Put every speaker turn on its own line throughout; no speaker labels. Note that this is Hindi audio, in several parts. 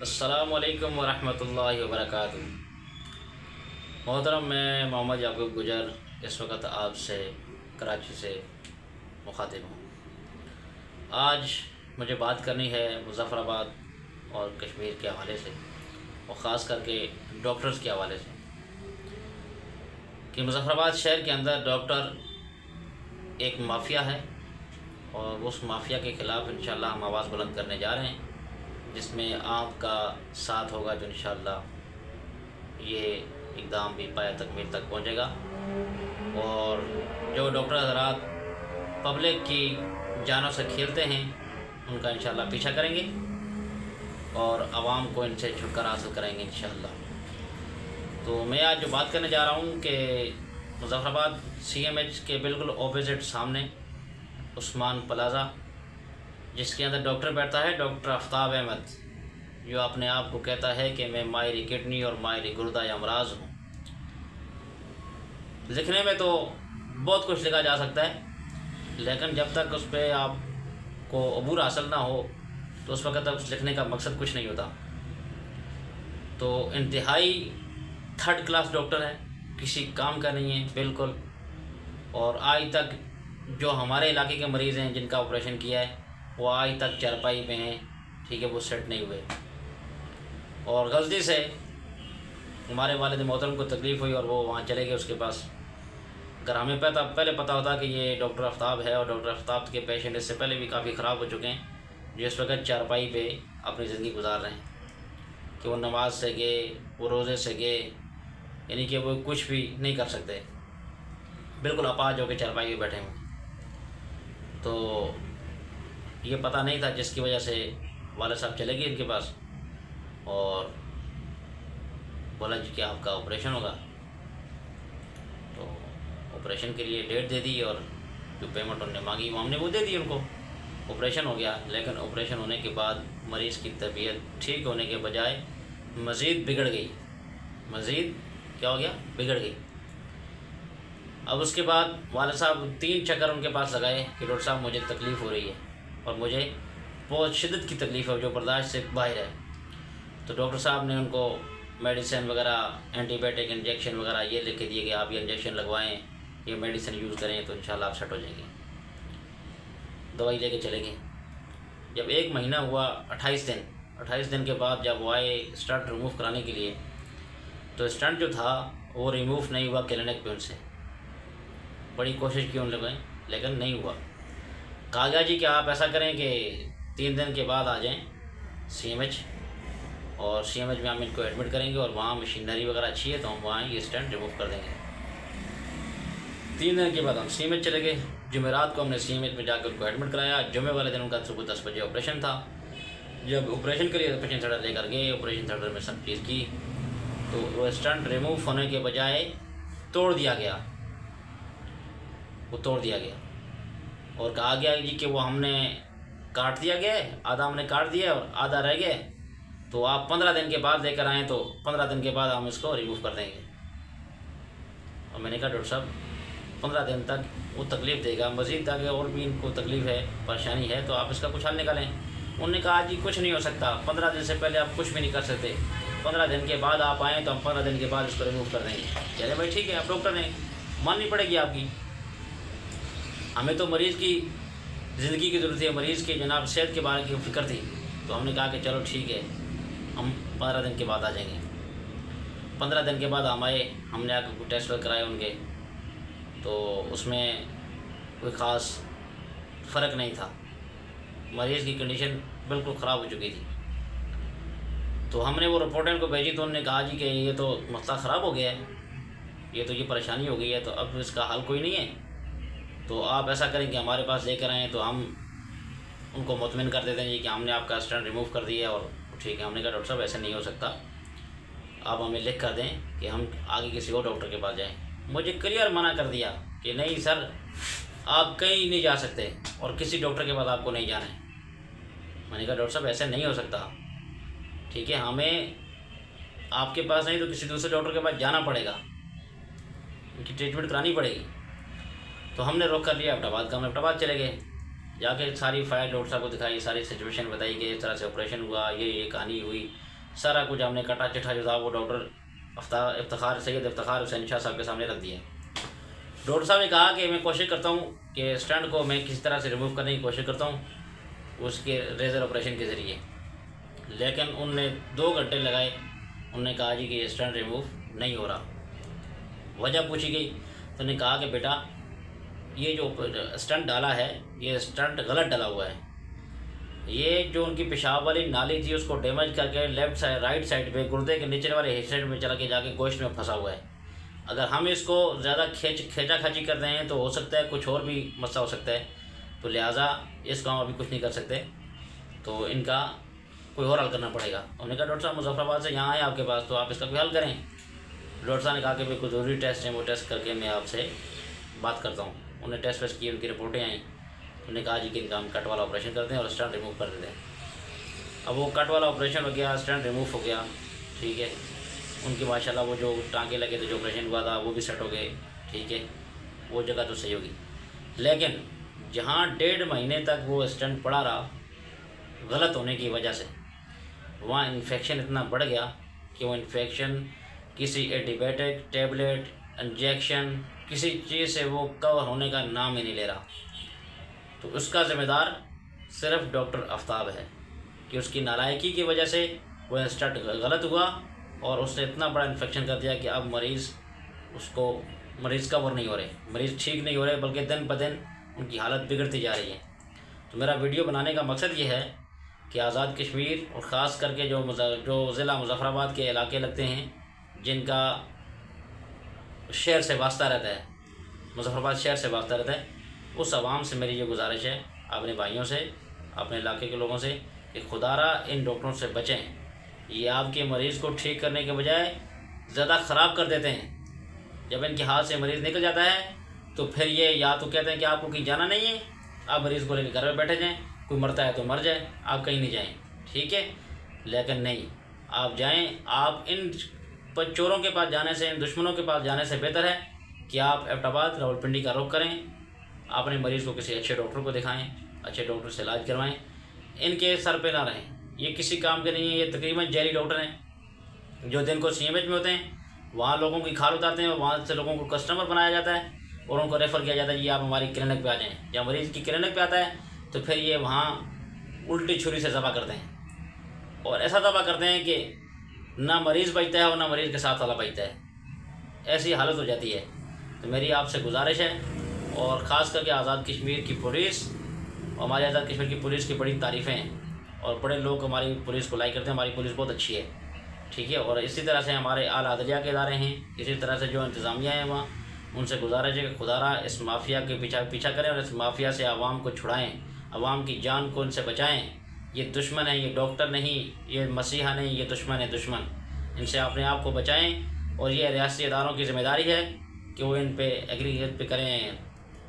अस्सलामुअलैकुम वरहमतुल्लाहि वबरकातुहू। मोहतरम, मैं मोहम्मद याकूब गुजर इस वक्त आपसे कराची से मुखातिब हूँ। आज मुझे बात करनी है मुज़फ़्फ़राबाद और कश्मीर के हवाले से, और ख़ास करके डॉक्टर्स के हवाले से, कि मुज़फ़्फ़राबाद शहर के अंदर डॉक्टर एक माफिया है और उस माफिया के ख़िलाफ़ इंशाअल्लाह हम आवाज़ बुलंद करने जा रहे हैं, जिसमें आपका साथ होगा तो इंशाअल्लाह ये इक़दाम भी पाया तकमील तक पहुँचेगा। और जो डॉक्टर हज़रात पब्लिक की जानों से खेलते हैं उनका इंशाअल्लाह पीछा करेंगे और आवाम को इनसे छुटकारा हासिल करेंगे इंशाअल्लाह। तो मैं आज जो बात करने जा रहा हूँ कि मुज़फ़्फ़राबाद CMH के बिल्कुल ऑपोजिट सामने उस्मान प्लाज़ा, जिसके अंदर डॉक्टर बैठता है, डॉक्टर आफ्ताब अहमद, जो अपने आप को कहता है कि मैं माहिर किडनी और माहिर गुर्दा या अमराज हूँ। लिखने में तो बहुत कुछ लिखा जा सकता है, लेकिन जब तक उस पर आपको अबूर हासिल ना हो तो उस वक्त तक उस लिखने का मकसद कुछ नहीं होता। तो इंतहाई थर्ड क्लास डॉक्टर है, किसी काम का नहीं है बिल्कुल। और आज तक जो हमारे इलाके के मरीज़ हैं जिनका ऑपरेशन किया है वो आज तक चारपाई पे हैं, ठीक है, वो सेट नहीं हुए। और गलती से हमारे वालिद मोहतरम को तकलीफ़ हुई और वो वहाँ चले गए उसके पास। अगर हमें पहले पता होता कि ये डॉक्टर आफ्ताब है और डॉक्टर आफ्ताब के पेशेंट इससे पहले भी काफ़ी ख़राब हो चुके हैं, जो इस वक्त चारपाई पे अपनी ज़िंदगी गुजार रहे हैं, कि वो नमाज से गए, वो रोज़े से गए, यानी कि वो कुछ भी नहीं कर सकते, बिल्कुल अपाज होकर चारपाई पे बैठे हुए। तो ये पता नहीं था, जिसकी वजह से वाले साहब चले गए इनके पास और बोला जी कि आपका ऑपरेशन होगा। तो ऑपरेशन के लिए डेट दे दी और जो पेमेंट उन्होंने मांगी वो हमने वो दे दी उनको। ऑपरेशन हो गया, लेकिन ऑपरेशन होने के बाद मरीज़ की तबीयत ठीक होने के बजाय मज़ीद बिगड़ गई। मज़ीद क्या हो गया? बिगड़ गई। अब उसके बाद वाले साहब 3 चक्कर उनके पास लगाए कि डॉक्टर साहब मुझे तकलीफ़ हो रही है और मुझे बहुत शिद्दत की तकलीफ़ है जो बर्दाश्त से बाहर है। तो डॉक्टर साहब ने उनको मेडिसिन वगैरह, एंटीबायोटिक इंजेक्शन वगैरह ये लिख के दिए कि आप ये इंजेक्शन लगवाएं, ये मेडिसिन यूज़ करें तो इंशाल्लाह आप सेट हो जाएंगे। दवाई लेके चले गए। जब 1 महीना हुआ, 28 दिन के बाद जब वो आए स्टंट रिमूव कराने के लिए, तो स्टंट जो था वो रिमूव नहीं हुआ क्लिनिक पे उनसे। बड़ी कोशिश की उन लोगों ने, लेकिन नहीं हुआ। कहा गया जी कि आप ऐसा करें कि 3 दिन के बाद आ जाएं CMH, और CMH में हम इनको एडमिट करेंगे और वहाँ मशीनरी वगैरह अच्छी है तो हम वहाँ ये स्टंट रिमूव कर देंगे। 3 दिन के बाद हम CMH चले गए। जुमेरात को हमने CMH में जाकर उनको एडमिट कराया। जुमे वाले दिन उनका सुबह 10 बजे ऑपरेशन था। जब ऑपरेशन के लिए ऑपरेशन थिएटर लेकर गए, ऑपरेशन थिएटर में सब चीज़ की, तो वो स्टंट रिमूव होने के बजाय तोड़ दिया गया। वो तोड़ दिया गया और कहा गया जी कि वो हमने काट दिया गया है, आधा हमने काट दिया और आधा रह गया, तो आप 15 दिन के बाद लेकर आएँ तो 15 दिन के बाद हम इसको रिमूव कर देंगे। और मैंने कहा डॉक्टर साहब 15 दिन तक वो तकलीफ़ देगा, मज़ीद आगे और भी इनको तकलीफ़ है, परेशानी है, तो आप इसका कुछ हल निकालें। उन्होंने कहा जी कुछ नहीं हो सकता, 15 दिन से पहले आप कुछ भी नहीं कर सकते, 15 दिन के बाद आप आएँ तो हम 15 दिन के बाद इसको रिमूव कर देंगे। चले भाई ठीक है, आप डॉक्टर हैं, माननी पड़ेगी आपकी। हमें तो मरीज़ की ज़िंदगी की ज़रूरत है, मरीज़ की जनाब सेहत के बारे की फ़िक्र थी, तो हमने कहा कि चलो ठीक है, हम 15 दिन के बाद आ जाएंगे। 15 दिन के बाद हम आए, हमने आकर कुछ टेस्ट कराए उनके, तो उसमें कोई ख़ास फ़र्क नहीं था। मरीज़ की कंडीशन बिल्कुल ख़राब हो चुकी थी। तो हमने वो रिपोर्ट इनको भेजी तो उन्होंने कहा जी कि ये तो मसला ख़राब हो गया है, ये परेशानी हो गई है, तो अब इसका हल कोई नहीं है, तो आप ऐसा करें कि हमारे पास लेकर आएँ तो हम उनको मुतमिन कर देते हैं कि हमने आपका स्टंट रिमूव कर दिया और ठीक है। हमने कहा डॉक्टर साहब ऐसे नहीं हो सकता, आप हमें लिख कर दें कि हम आगे किसी और डॉक्टर के पास जाएं। मुझे क्लियर मना कर दिया कि नहीं सर, आप कहीं नहीं जा सकते और किसी डॉक्टर के पास आपको नहीं जाना है। मैंने कहा डॉक्टर साहब ऐसे नहीं हो सकता, ठीक है, हमें आपके पास नहीं तो किसी दूसरे डॉक्टर के पास जाना पड़ेगा, उनकी ट्रीटमेंट करानी पड़ेगी। तो हमने रोक कर लिया अब्टाबाद का। हम अब्टाबाद चले गए, जाके सारी फाइल डॉक्टर साहब को दिखाई, सारी सिचुएशन बताई कि इस तरह से ऑपरेशन हुआ, ये कहानी हुई, सारा कुछ हमने कटा चिट्ठा जो था वो डॉक्टर सैयद इफ्तिखार हुसैन शाह साहब के सामने रख दिया। डॉक्टर साहब ने कहा कि मैं कोशिश करता हूँ कि स्टंट को मैं किसी तरह से रिमूव करने की कोशिश करता हूँ उसके रेजर ऑपरेशन के ज़रिए, लेकिन उनने 2 घंटे लगाए। उन्होंने कहा जी कि ये स्टंट रिमूव नहीं हो रहा। वजह पूछी गई तो उन्होंने कहा कि बेटा ये जो स्टंट डाला है ये स्टंट गलत डाला हुआ है। ये जो उनकी पेशाब वाली नाली थी उसको डैमेज करके राइट साइड पे गुर्दे के नीचे वाले हिस्से में चला के जाके गोश्त में फंसा हुआ है। अगर हम इसको ज़्यादा खींची कर रहे हैं तो हो सकता है कुछ और भी मसला हो सकता है, तो लिहाजा इसका हम अभी कुछ नहीं कर सकते, तो इनका कोई और हल करना पड़ेगा। उन्होंने कहा डॉक्टर साहब मुजफ्फराबाद से यहाँ आए आपके पास, तो आप इसका कोई हल करें। डॉक्टर साहब ने कहा कि भाई कुछ ज़रूरी टेस्ट हैं, वो टेस्ट करके मैं आपसे बात करता हूँ। उन्होंने टेस्ट वेस्ट किए, उनकी रिपोर्टें आई। उन्होंने कहा जी कि इनका हम कट वाला ऑपरेशन करते हैं और स्टंट रिमूव कर देते हैं। अब वो कट वाला ऑपरेशन हो गया, स्टंट रिमूव हो गया, ठीक है। उनकी माशाल्लाह वो जो टाँके लगे थे, जो ऑपरेशन हुआ था वो भी सेट हो गए, ठीक है, वो जगह तो सही होगी। लेकिन जहाँ 1.5 महीने तक वो स्टंट पड़ा रहा गलत होने की वजह से, वहाँ इन्फेक्शन इतना बढ़ गया कि वो इन्फेक्शन किसी एंटीबायोटिक टैबलेट इंजेक्शन किसी चीज़ से वो कवर होने का नाम ही नहीं ले रहा। तो उसका ज़िम्मेदार सिर्फ डॉक्टर आफ्ताब है कि उसकी नालायकी की वजह से वो स्टंट गलत हुआ और उसने इतना बड़ा इन्फेक्शन कर दिया कि अब मरीज़ कवर नहीं हो रहे, मरीज़ ठीक नहीं हो रहे, बल्कि दिन ब दिन उनकी हालत बिगड़ती जा रही है। तो मेरा वीडियो बनाने का मकसद ये है कि आज़ाद कश्मीर और ख़ास करके जो ज़िला मुजफ्फराबाद के इलाके लगते हैं जिनका शहर से वास्ता रहता है, मुजफ्फराबाद शहर से वास्ता रहता है, उस आवाम से मेरी ये गुजारिश है, अपने भाइयों से, अपने इलाके के लोगों से, कि खुदारा इन डॉक्टरों से बचें। ये आपके मरीज़ को ठीक करने के बजाय ज़्यादा ख़राब कर देते हैं। जब इनके हाथ से मरीज़ निकल जाता है तो फिर ये या तो कहते हैं कि आपको कहीं जाना नहीं है, आप मरीज़ को लेकर घर में बैठे जाएँ, कोई मरता है तो मर जाए, आप कहीं नहीं जाएँ, ठीक है। लेकिन नहीं, आप जाएँ। आप इन चोरों के पास जाने से, इन दुश्मनों के पास जाने से बेहतर है कि आप एबटाबाद रावलपिंडी का रुख करें, अपने मरीज़ को किसी अच्छे डॉक्टर को दिखाएं, अच्छे डॉक्टर से इलाज करवाएं। इनके सर पे ना रहें, ये किसी काम के नहीं है। ये तकरीबन जहरी डॉक्टर हैं जो दिन को CMH में होते हैं, वहाँ लोगों की खाल उतारते हैं, वहाँ से लोगों को कस्टमर बनाया जाता है और उनको रेफ़र किया जाता है, ये आप हमारी क्लिनिक पे आ जाएँ। या मरीज़ की क्लिनिक पे आता है तो फिर ये वहाँ उल्टी छुरी से ज़बह करते हैं और ऐसा ज़बह करते हैं कि ना मरीज़ बचता है और ना मरीज़ के साथ वाला बचता है। ऐसी हालत हो जाती है। तो मेरी आपसे गुजारिश है, और ख़ास करके आज़ाद कश्मीर की पुलिस, हमारे आज़ाद कश्मीर की पुलिस की बड़ी तारीफ़ें हैं और बड़े लोग हमारी पुलिस को लाइक करते हैं। हमारी पुलिस बहुत अच्छी है, ठीक है। और इसी तरह से हमारे आला अदलिया के इदारे हैं, इसी तरह से जो इंतज़ामिया है वहाँ, उनसे गुजारिश है कि खुदारा इस माफिया के पीछा करें और इस माफिया से आवाम को छुड़ाएँ, आवाम की जान को इनसे बचाएँ। ये दुश्मन है, ये डॉक्टर नहीं, ये मसीहा नहीं, ये दुश्मन है, दुश्मन। इनसे अपने आप को बचाएँ और ये रियासती इदारों की ज़िम्मेदारी है कि वो इन पे एग्रीगेट पे करें,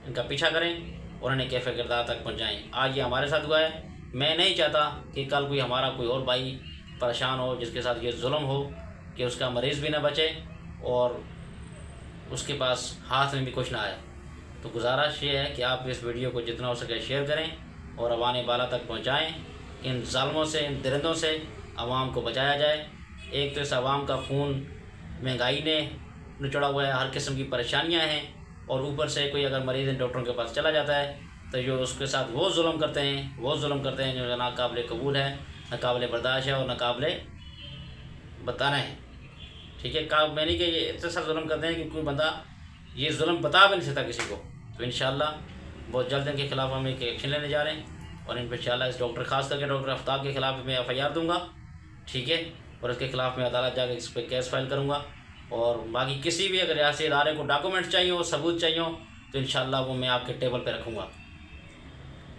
इनका पीछा करें और इन्हें कैफ़े किरदार तक पहुँचाएँ। आज ये हमारे साथ हुआ है, मैं नहीं चाहता कि कल हमारा कोई और भाई परेशान हो जिसके साथ ये जुल्म हो कि उसका मरीज़ भी ना बचे और उसके पास हाथ में भी कुछ ना आए। तो गुजारिश ये है कि आप इस वीडियो को जितना हो सके शेयर करें और अवान बाला तक पहुँचाएँ। इन ज़ालिमों से, इन दरिंदों से आवाम को बचाया जाए। एक तो इस आवाम का खून महंगाई ने निचोड़ा हुआ है, हर किस्म की परेशानियाँ हैं, और ऊपर से कोई अगर मरीज़ इन डॉक्टरों के पास चला जाता है तो जो उसके साथ वो जुल्म करते हैं जो नाकाबिले कबूल है, नाकाबिले बर्दाश्त है और नाकाबिले बताना है, ठीक है। मैं नहीं कि ये इतना सा जुल्म करते हैं कि कोई बंदा ये जुल्म बता भी नहीं सकता किसी को। तो इंशाअल्लाह बहुत जल्द इनके ख़िलाफ़ हम एक एक्शन लेने जा रहे हैं और इन पर इंशाअल्लाह इस डॉक्टर ख़ास करके डॉक्टर आफ्ताब के ख़िलाफ़ मैं FIR दूँगा, ठीक है। और इसके ख़िलाफ़ मैं अदालत जाकर इस पर केस फाइल करूँगा। और बाकी किसी भी अगर रियासती इदारे को डॉक्यूमेंट्स चाहिए हो, सबूत चाहिए हो, तो इंशाअल्लाह वो मैं आपके टेबल पे रखूँगा।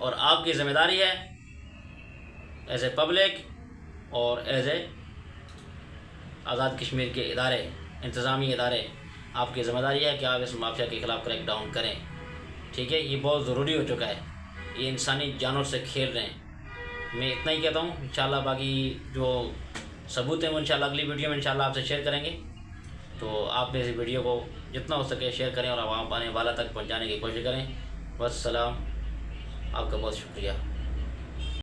और आपकी ज़िम्मेदारी है एज ए पब्लिक और एज ए आज़ाद कश्मीर के इदारे, इंतज़ामी इदारे, आपकी ज़िम्मेदारी है कि आप इस माफिया के ख़िलाफ़ क्रैक डाउन करें, ठीक है। ये बहुत ज़रूरी हो चुका है, ये इंसानी जानों से खेल रहे हैं। मैं इतना ही कहता हूँ। इंशाअल्लाह बाकी जो सबूत हैं वो इंशाअल्लाह अगली वीडियो में इंशाअल्लाह आपसे शेयर करेंगे। तो आप इस वीडियो को जितना हो सके शेयर करें और आवाम आने वाला तक पहुँचाने की कोशिश करें। वस्सलाम, आपका बहुत शुक्रिया।